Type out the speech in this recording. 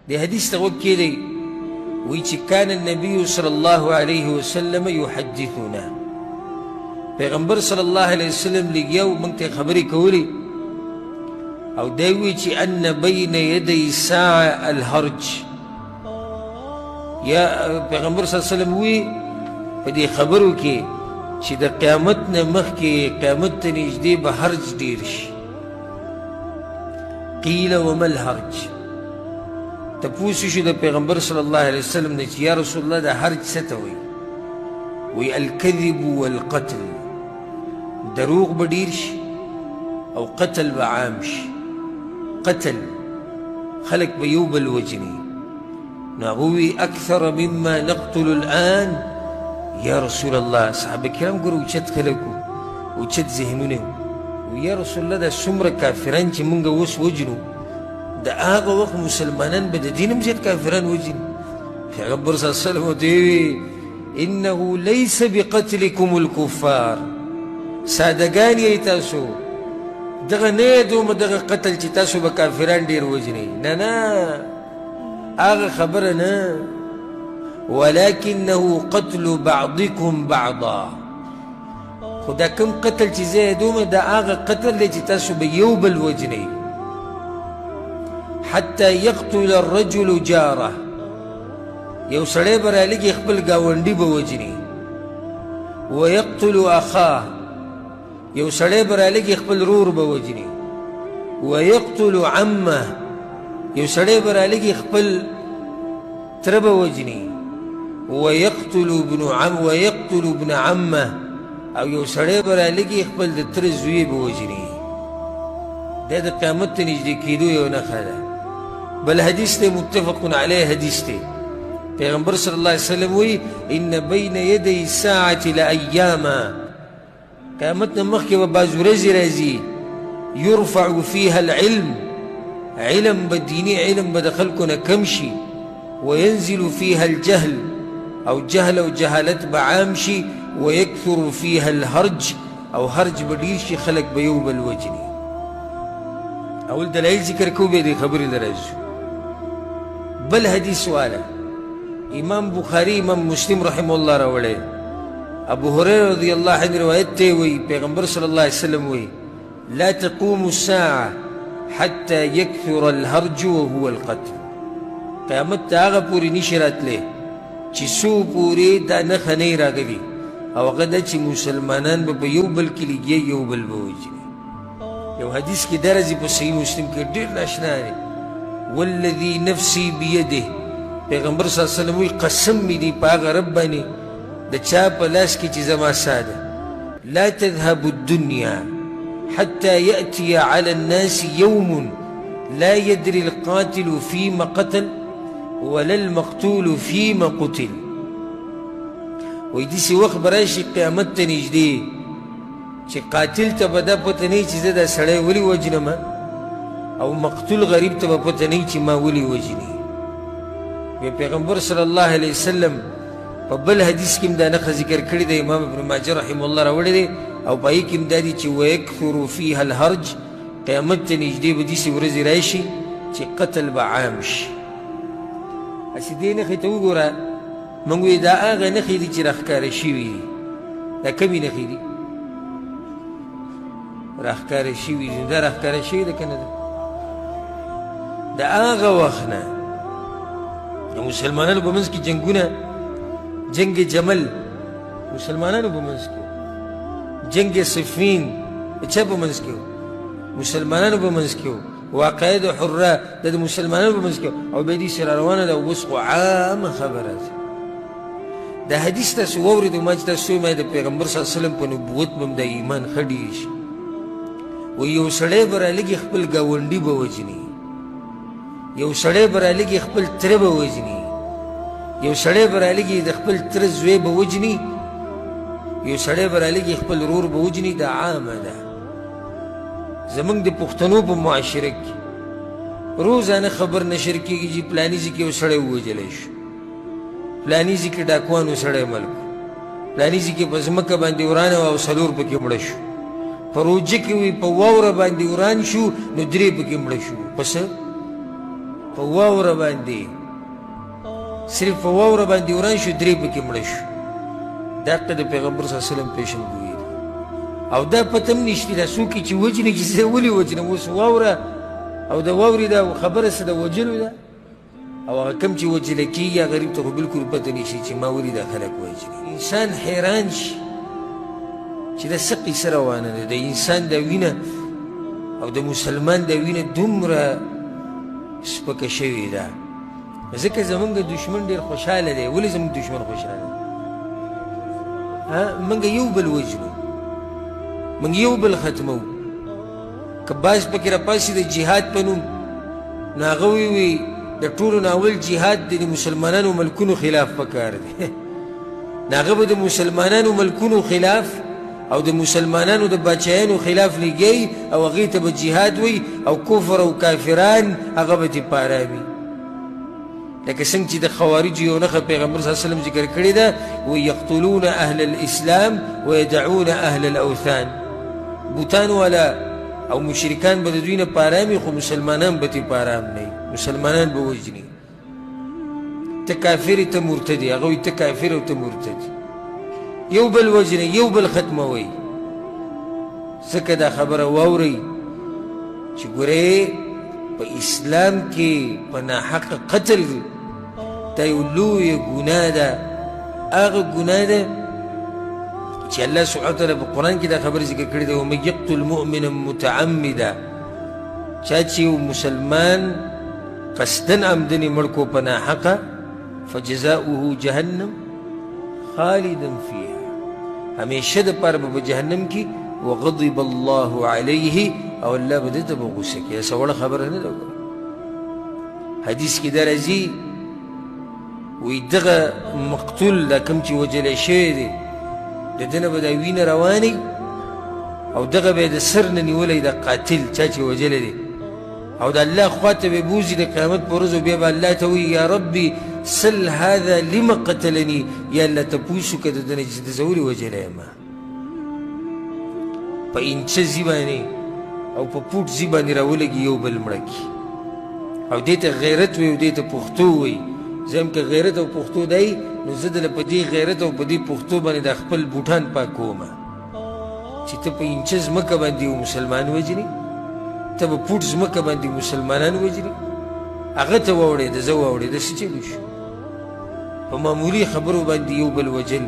دې حدیث ته غوږ کېږدئ وایي چې کان النبي صلی الله علیه وسلم یحدثنا پیغمبر صلی الله علیه وسلم لګیا و موږ ته خبرې کولې او دی وایي چې ان بین یدی الساعه الهرج یا پیغمبر صلی الله علیه وسلم وایي په دې خبرو کې چې د قیامت نه مخکې قیامت ته نږدې به هرج ډېر شي قیل وما الهرج تپوس شو د پیغمبر صلی الله علیه وسلم نه چې یا رسول الله د هرج څه ته وایي وایي الکذب والقتل دروغ به ډېر شي او قتل به عام شي قتل خلق به یو بل وجني نو هغه وایي اکثر مما نقتل الآن یا رسول الله صحابه کرام ګوره اوچت خلک وو اوچت ذهنونه وو یا رسول الله دا څومره کافران چې مونږ اوس وجنو د هغه وخت مسلمانان به د دین هم زیات کافران وجني پیغمبر صلی الله علیه وسلم ورته وویل انه لیس بقتلکم الکفار سادهګان یې تاسو دغه نه دومره دغه قتل چې تاسو به کافران ډېر وجنئ نه نه هغه خبره نه ولكنه قتل بعضكم بعضا خدا کم قتل چې زه دومره د هغه قتل دی چې تاسو به یو بل وجنئ حتى يقتل الرجل جاره یو سړی به رالګي خپل ګاونډي به وجني ويقتل اخاه یو سړی به رالګي خپل رور به وجني ويقتل عمه یو سړی به رالګي خپل تره به وجني ويقتل ابن عمه او یو سړی به رالګي خپل د تره زوی به وجني دا د قیامت ته نږدې کېدو یو نښه ده بل حدیث دی متفق علیه حدیث دی پیغمبر صلی الله علیه وسلم وی ان بین یدی الساعة لایاما قیامت نه مخکې به بعض ورځې راځي یرفع فیها العلم علم به دیني علم به د خلکو نه کم شي وینزل فیها الجهل او جهل او جهالت به عام شي ویکثر فیها الهرج او هرج به ډېر شي خلک به یو بل وجني اول دلایل ذکر کوو بیا دې خبرې ته راځو بل حدیث والا امام بخاری امام مسلم رحمه الله راوړی ابو هريره رضی الله عنه روایت دی وی پیغمبر صلی الله علیه وسلم وی لا تقوم الساعه حتى يكثر الهرج وهو القتل قیامت ته هغه پورې نشي راتلی چې څو پورې دا نښه نه راغلي او هغه ده چې مسلمانان به په یو بل کې لګي یو بل به وجني یو حدیث کې دا راځي په صحیح مسلم کې ډېر ناشنا دی والذي نفسي بيده پیغمبر صلی الله علیه وسلم وی قسم می دی په هغه رب باندې د چا په لاس کې چې زما ساده لا تذهب الدنيا حتى يأتي على الناس يوم لا يدري القاتل فيما قتل ولا المقتول فيما قتل وی داسې وخت به راشي قیامت ته نږدې چې قاتل ته به دا پته نه وي چې زه دا سړی ولې وجنم او مقتول غریب ته به پته نه وي چې ما ولې وجني بیا پیغمبر صلی الله علیه وسلم په بل حدیث کې هم دا نښه ذکر کړې ده امام ابن ماجه رحمه الله راوړی دی او په هغې کې هم دا دي چې ویکثر فیها الهرج قیامت ته نږدې به داسې ورځې راشي چې قتل به عام شي هسې دې نښې ته وګوره موږ وایي دا هغه نښې دي چې راښکاره شوي دي دا کومې نښې دي راښکاره شوي دي دا راښکاره شوي ده که نه ده د هغه وخت نه د مسلمانانو په منځ کې جنګونه جنگ جمل مسلمانانو په منځ کې جنگ صفین د چا په منځ کې مسلمانانو په منځ کې واقعه د حره د مسلمانانو په منځ کې او بیا دې سره روانه ده اوس خو عامه خبره ده دا حدیث تاسو واورېدو ما چې تاسو وایئ د پیغمبر صلی الله علیه وسلم په نبوت به هم د ایمان ښه ډېر شي و یو سړی به رالګي خپل ګاونډي به وجني یو سړی به رالګي خپل تره به وجني یو سړی به رالګي د خپل تره زوی به وجني یو سړی به رالګي خپل رور به وجني دا عامه ده زمونږ د پښتنو په معاشره کې روزانه خبر نشر کېږي چې پلاني ځای کې یو سړی ووژلی شو پلاني ځای کې ډاکوانو سړی مړ کړو پلاني ځای کې په ځمکه باندې وران او 4 پکې مړه شو په روژه کې وي په واوره باندې وران شو نو 3 پکې مړه شو په څه په واوره باندې صرف په واوره باندې وران شو 3 پکې مړه شو دقه د پیغمبر صلی الله علیه وسلم پیشنګویي او دا پته هم نشته دا څوک چې وجني چې زه ولې وجنم اوس واوره او د واورې دا خبره څه د وجلو ده او هغه کوم چې وجله کېږي غریب ته خو بلکل پته نشي چې ما ولې دا خلک وجني انسان حیران شي چې دا څه قیصه روانه ده د انسان دا وینه او د مسلمان دا وینه دومره سپکه شوې ده ځکه زمونږ دشمن ډېر خوشحاله دی ولې زمونږ دشمن خوشحاله موږ یو بل وجنو موږ یو بل ختمو که باز پکې راپاسي د جهاد په نوم نو هغه وی د ټولو نه اول جهاد د مسلمانانو ملکونو خلاف پکار دی نو هغه به د مسلمانانو ملکونو خلاف او د مسلمانانو د باچایانو خلاف لګي او هغې ته به جهاد وي او کفر او کافران هغه به ترې پاراوي لکه څنګه چې د خوارجو یو نښه پیغمبر صلی الله علیه وسلم ذکر کړې ده ویقتلون اهل الاسلام ویدعون اهل الاوثان بوتان والا او مشرکان به د دوی نه پارامي خو مسلمانان به ترې پارام نه مسلمانان به وجني ته کافر ته مرتد هغه وایي ته کافر او ته مرتد یو بل وجني یو بل ختموي ځکه دا خبره واورئ چې ګورې په اسلام کې په ناحقه قتل دا یو لویه ګناه ده هغه ګناه ده چې الله سبحانه وتعالی په قرآن کې دا خبره ذکر کړې ده ومن یقتل مؤمنا متعمدا چا چې یو مسلمان قصدن عمدنې مړ کو په ناحقه فجزاؤه جهنم خالدا فيها همیشه دپاره به په جهنم کې وغضب الله عليه او الله به دې ته به غوسه کړي څه وړه خبره نه ده حدیث کې دا راځي وایي دغه مقتول دا کوم چې وجلی شوی دی د ده نه به دا وینه روانې او دغه به یې د سر نه نیولی د قاتل چا چې وجلی دی او د الله خوا ته به بوځي د قیامت په ورځ بیا به الله ته وایي یا ربي سل هذا لما قتلني یا الله تپوس وکړه د ده نه چې زه ولې وجلی یم په انچه ځي باندې او په پوټ ځي باندې راولګي یو بل مړه کړي او دې ته غیرت وایي او دې ته پښتو وایي زه هم که غیرت او پښتو دی نو زه دله په دې غیرت او په دې پښتو باندې د خپل بوټان پاکومه چې ته په انچه ځمکه باندې یو مسلمان وجني ته به پوټ ځمکه باندې مسلمانان وجني هغه ته واوړېده زه واوړېده څه چلو شو په معمولي خبرو باندې یو بل وجل